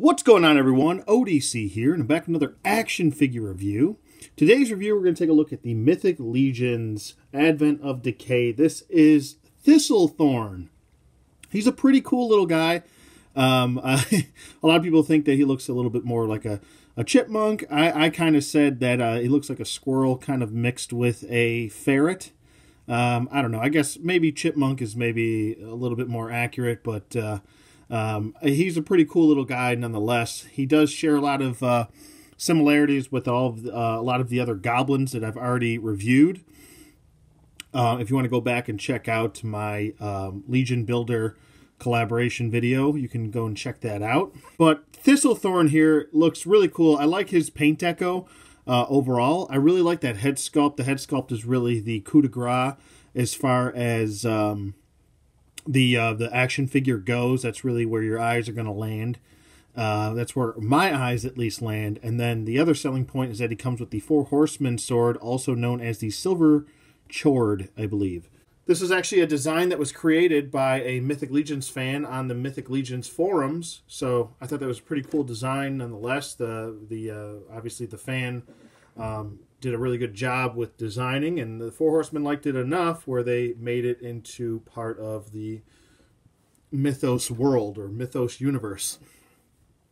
What's going on, everyone? ODC here, and I'm back with another action figure review. Today's review, we're going to take a look at the Mythic Legion's Advent of Decay. This is Thistlethorn. He's a pretty cool little guy. A lot of people think that he looks a little bit more like a chipmunk. I kind of said that he looks like a squirrel kind of mixed with a ferret. I don't know. I guess maybe chipmunk is maybe a little bit more accurate, but he's a pretty cool little guy nonetheless. He does share a lot of similarities with a lot of the other goblins that I've already reviewed. If you want to go back and check out my Legion Builder collaboration video, you can go and check that out. But Thistlethorn here looks really cool. I like his paint deco overall. I really like that head sculpt. The head sculpt is really the coup de grace as far as the action figure goes. That's really where your eyes are going to land. That's where my eyes at least land. And then the other selling point is that he comes with the Four Horsemen sword, also known as the Silver Chord, I believe. This is actually a design that was created by a Mythic Legions fan on the Mythic Legions forums, so I thought that was a pretty cool design nonetheless. Obviously the fan did a really good job with designing, and the Four Horsemen liked it enough where they made it into part of the Mythos world or Mythos universe.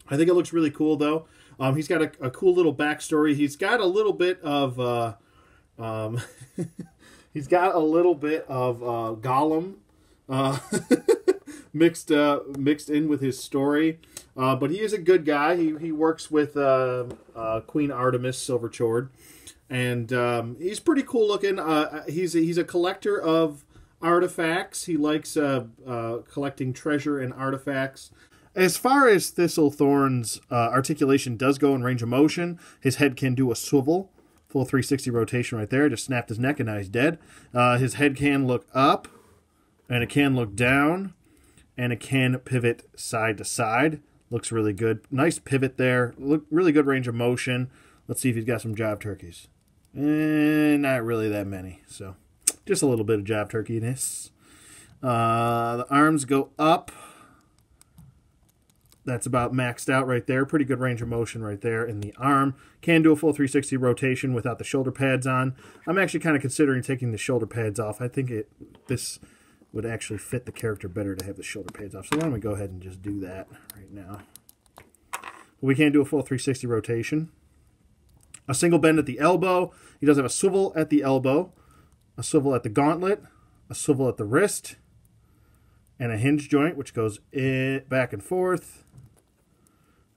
I think it looks really cool, though. He's got a cool little backstory. He's got a little bit of he's got a little bit of Gollum mixed in with his story, but he is a good guy. He works with Queen Artemis Silverchord, and he's pretty cool looking. He's a collector of artifacts. He likes collecting treasure and artifacts. As far as Thistlethorn's articulation does go in range of motion, his head can do a swivel. Full 360 rotation right there. Just snapped his neck and now he's dead. His head can look up, and it can look down, and it can pivot side to side. Looks really good. Nice pivot there. Look, really good range of motion. Let's see if he's got some job turkeys. Not really that many. So just a little bit of job turkey-ness. The arms go up. That's about maxed out right there. Pretty good range of motion right there in the arm. Can do a full 360 rotation without the shoulder pads on. I'm actually kind of considering taking the shoulder pads off. I think this would actually fit the character better to have the shoulder pads off. So why don't we go ahead and just do that right now. We can do a full 360 rotation. A single bend at the elbow. He does have a swivel at the elbow, a swivel at the gauntlet, a swivel at the wrist, and a hinge joint, which goes back and forth.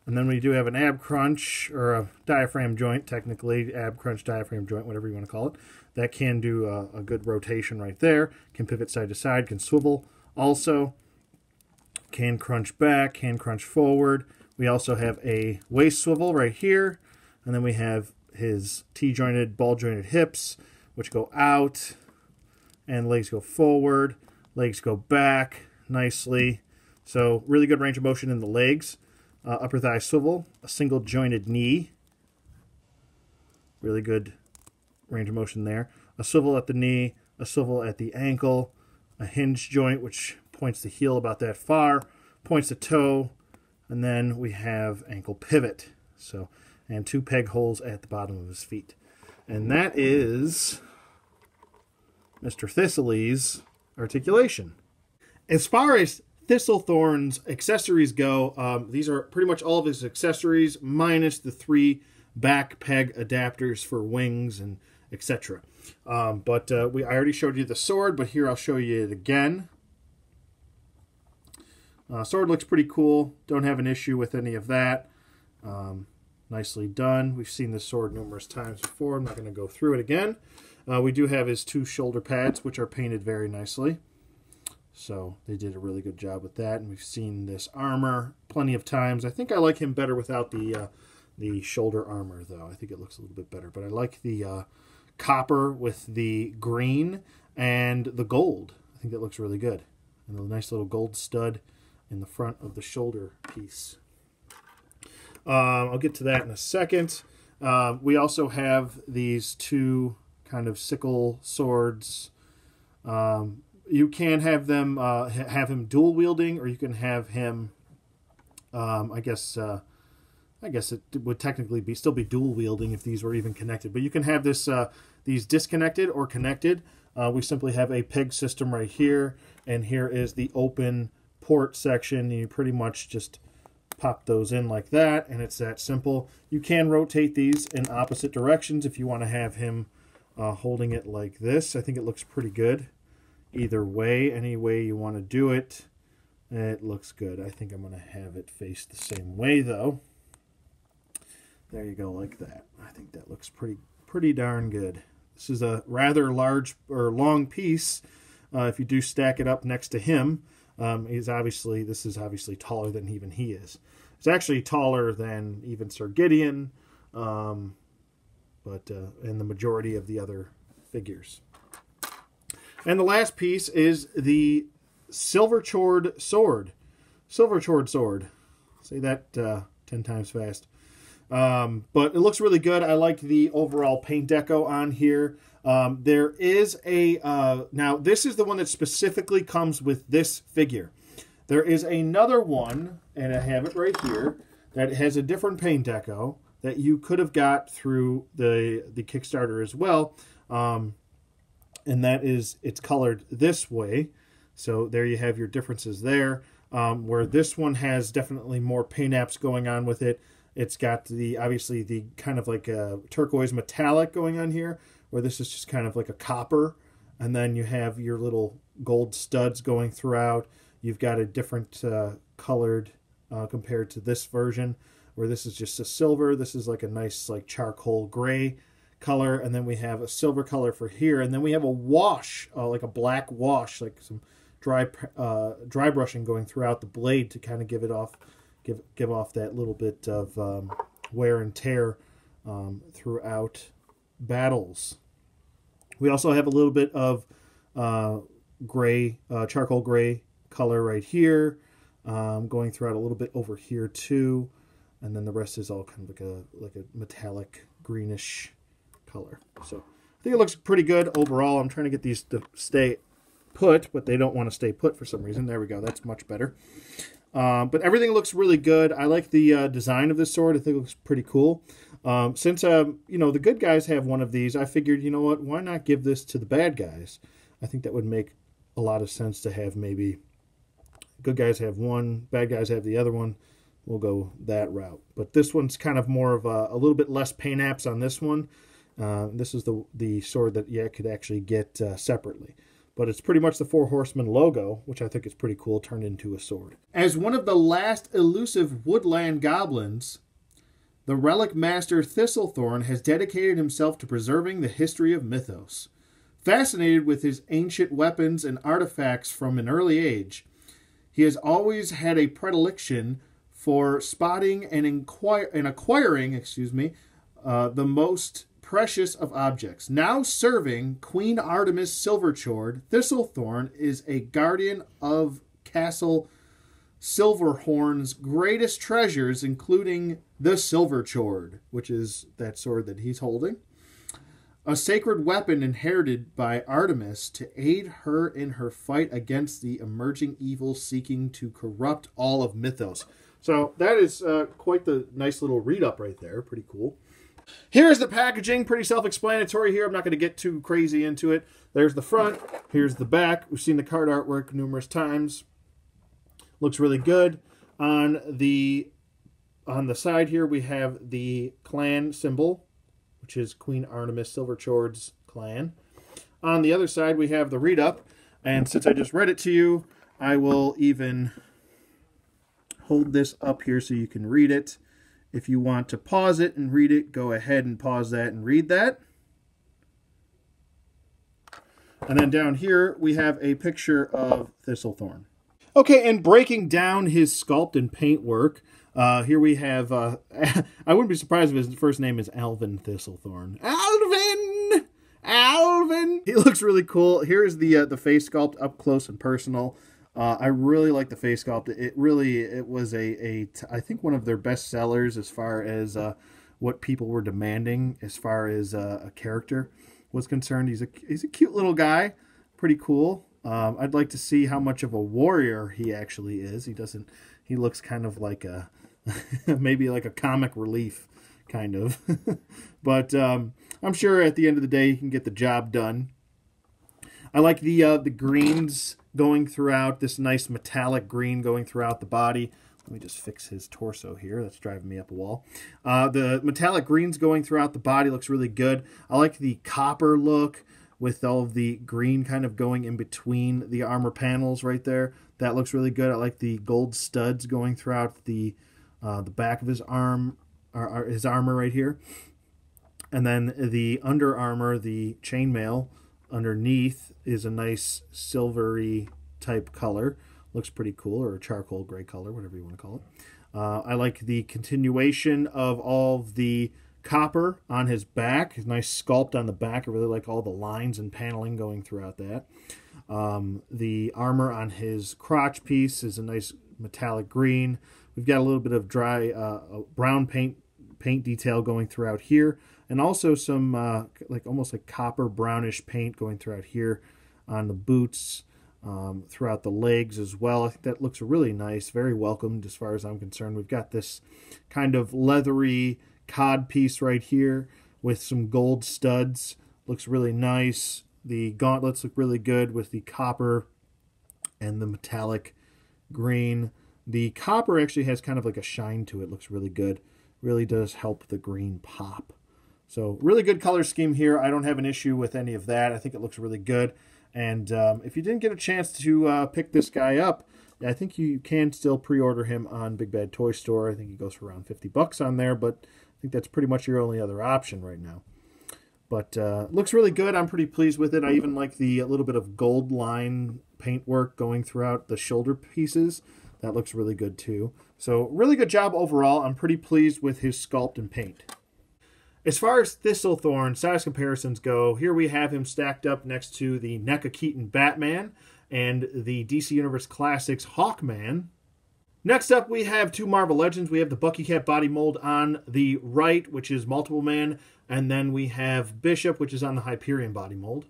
And then we do have an ab crunch, or a diaphragm joint, technically, ab crunch, diaphragm joint, whatever you want to call it. That can do a good rotation right there. Can pivot side to side, can swivel also. Can crunch back, can crunch forward. We also have a waist swivel right here. And then we have his T-jointed, ball-jointed hips, which go out. And legs go forward. Legs go back nicely. So really good range of motion in the legs. Upper thigh swivel, a single jointed knee. Really good range of motion there. A swivel at the knee, a swivel at the ankle, a hinge joint which points the heel about that far, points the toe, and then we have ankle pivot. So, and two peg holes at the bottom of his feet. And that is Mr. Thistly's articulation. As far as Thistlethorn's accessories go, these are pretty much all of his accessories, minus the 3 back peg adapters for wings and etc. I already showed you the sword, but here I'll show you it again. Sword looks pretty cool. Don't have an issue with any of that. Nicely done. We've seen this sword numerous times before. I'm not going to go through it again. We do have his 2 shoulder pads, which are painted very nicely. So they did a really good job with that, and we've seen this armor plenty of times. I think I like him better without the shoulder armor, though. I think it looks a little bit better. But I like the copper with the green and the gold. I think that looks really good. And a nice little gold stud in the front of the shoulder piece. I'll get to that in a second. We also have these 2 kind of sickle swords. You can have them have him dual wielding, or you can have him I guess it would technically still be dual wielding if these were even connected. But you can have this these disconnected or connected. We simply have a peg system right here, and here is the open port section. You pretty much just pop those in like that, and it's that simple. You can rotate these in opposite directions if you want to have him holding it like this. I think it looks pretty good. Either way, any way you want to do it, it looks good. I think I'm going to have it face the same way, though. There you go, like that. I think that looks pretty darn good. This is a rather large or long piece. If you do stack it up next to him, this is obviously taller than even he is. It's actually taller than even Sir Gideon, and the majority of the other figures. And the last piece is the Silverchord sword. Silverchord sword. Say that 10 times fast. But it looks really good. I like the overall paint deco on here. There is a... now, this is the one that specifically comes with this figure. There is another one, and I have it right here, that has a different paint deco that you could have got through the Kickstarter as well. And that is, it's colored this way. So there you have your differences there. Where this one has definitely more paint apps going on with it. It's got obviously the kind of like a turquoise metallic going on here, where this is just kind of like a copper. And then you have your little gold studs going throughout. You've got a different colored compared to this version, where this is just a silver. This is like a nice like charcoal gray color. And then we have a silver color for here. And then we have a wash, like a black wash, like some dry brushing going throughout the blade to kind of give it off. Give off that little bit of wear and tear throughout battles. We also have a little bit of gray, charcoal gray color right here, going throughout a little bit over here too, and then the rest is all kind of like a metallic greenish color. So I think it looks pretty good overall. I'm trying to get these to stay put, but they don't want to stay put for some reason. There we go. That's much better. But everything looks really good. I like the design of this sword. I think it looks pretty cool. Since the good guys have one of these, I figured, you know what, why not give this to the bad guys? I think that would make a lot of sense to have maybe good guys have one, bad guys have the other one. We'll go that route. But this one's kind of more of a little bit less paint apps on this one. This is the sword that you could actually get separately. But it's pretty much the Four Horsemen logo, which I think is pretty cool, turned into a sword. As one of the last elusive woodland goblins, the Relic Master Thistlethorn has dedicated himself to preserving the history of Mythos. Fascinated with his ancient weapons and artifacts from an early age, he has always had a predilection for spotting and acquiring, the most precious of objects. Now serving Queen Artemis Silverchord, Thistlethorn is a guardian of Castle Silverhorn's greatest treasures, including the Silverchord, which is that sword that he's holding. A sacred weapon inherited by Artemis to aid her in her fight against the emerging evil seeking to corrupt all of Mythos. So that is quite the nice little read-up right there. Pretty cool. Here's the packaging, pretty self-explanatory here. I'm not going to get too crazy into it. There's the front, here's the back. We've seen the card artwork numerous times. Looks really good. On the side here, we have the clan symbol, which is Queen Artemis Silverchord's clan. On the other side, we have the read-up. And since I just read it to you, I will even hold this up here so you can read it. If you want to pause it and read it, go ahead and pause that and read that. And then down here, we have a picture of Thistlethorn. Okay, and breaking down his sculpt and paint work, here we have, I wouldn't be surprised if his first name is Alvin Thistlethorn. Alvin! He looks really cool. Here is the face sculpt up close and personal. I really like the face sculpt. It was I think one of their best sellers as far as what people were demanding as far as a character was concerned. He's a cute little guy, pretty cool. I'd like to see how much of a warrior he actually is. He doesn't He looks kind of like a, maybe like a comic relief, kind of. But I'm sure at the end of the day, he can get the job done. I like the greens going throughout, this nice metallic green going throughout the body. Let me just fix his torso here. That's driving me up a wall. The metallic greens going throughout the body looks really good. I like the copper look with all of the green kind of going in between the armor panels right there. That looks really good. I like the gold studs going throughout the back of his arm, or his armor right here. And then the under armor, the chainmail underneath is a nice silvery type color. Looks pretty cool, or a charcoal gray color, whatever you want to call it. I like the continuation of all of the copper on his back. His nice sculpt on the back. I really like all the lines and paneling going throughout that. The armor on his crotch piece is a nice metallic green. We've got a little bit of dry brown paint detail going throughout here, and also some like almost like copper brownish paint going throughout here on the boots. Throughout the legs as well. I think that looks really nice, very welcomed as far as I'm concerned. We've got this kind of leathery cod piece right here with some gold studs. Looks really nice. The gauntlets look really good with the copper and the metallic green. The copper actually has kind of like a shine to it. Looks really good. Really does help the green pop. So really good color scheme here. I don't have an issue with any of that. I think it looks really good. And if you didn't get a chance to pick this guy up, I think you can still pre-order him on Big Bad Toy Store. I think he goes for around $50 on there, but I think that's pretty much your only other option right now. But looks really good. I'm pretty pleased with it. I even like the little bit of gold line paintwork going throughout the shoulder pieces. That looks really good too. So really good job overall. I'm pretty pleased with his sculpt and paint. As far as Thistlethorn size comparisons go, here we have him stacked up next to the NECA Keaton Batman and the DC Universe Classics Hawkman. Next up, we have two Marvel Legends. We have the Bucky Cat body mold on the right, which is Multiple Man, and then we have Bishop, which is on the Hyperion body mold.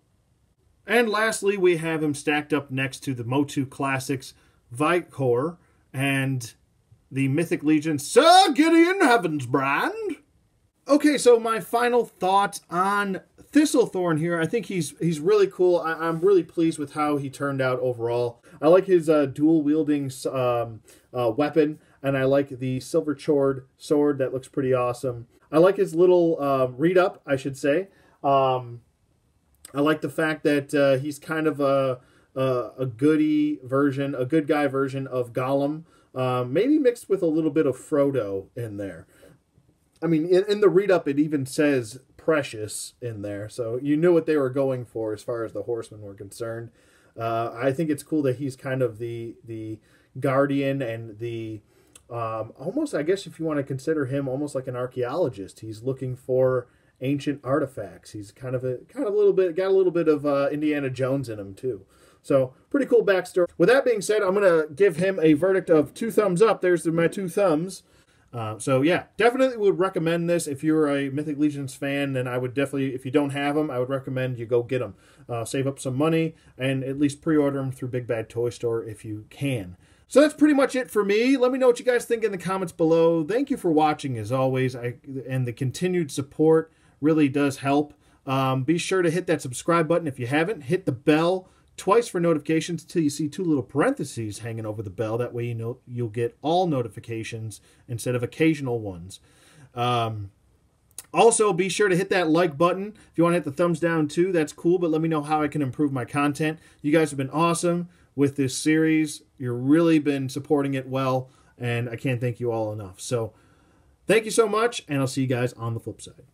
And lastly, we have him stacked up next to the Motu Classics Vicor and the Mythic Legion Sir Gideon Heavensbrand. Okay, so my final thoughts on Thistlethorn here. I think he's really cool. I'm really pleased with how he turned out overall. I like his dual-wielding weapon, and I like the silver-chored sword. That looks pretty awesome. I like his little read-up, I should say. I like the fact that he's kind of a goody version, a good guy version of Gollum, maybe mixed with a little bit of Frodo in there. I mean, in the read-up, it even says Precious in there, so you knew what they were going for as far as the horsemen were concerned. I think it's cool that he's kind of the guardian and the almost, I guess, if you want to consider him almost like an archaeologist. He's looking for ancient artifacts. He's got a little bit of Indiana Jones in him too. So pretty cool backstory. With that being said, I'm gonna give him a verdict of 2 thumbs up. There's my 2 thumbs. So yeah, definitely would recommend this. If you're a Mythic Legions fan, then I would definitely, if you don't have them, I would recommend you go get them. Save up some money and at least pre-order them through Big Bad Toy Store if you can. So that's pretty much it for me. Let me know what you guys think in the comments below. Thank you for watching as always, and the continued support really does help. Be sure to hit that subscribe button if you haven't. Hit the bell twice for notifications until you see 2 little parentheses hanging over the bell. That way you know you'll get all notifications instead of occasional ones. Also, be sure to hit that like button. If you want to hit the thumbs down too, that's cool, but let me know how I can improve my content. You guys have been awesome with this series. You've really been supporting it well, and I can't thank you all enough. So thank you so much, and I'll see you guys on the flip side.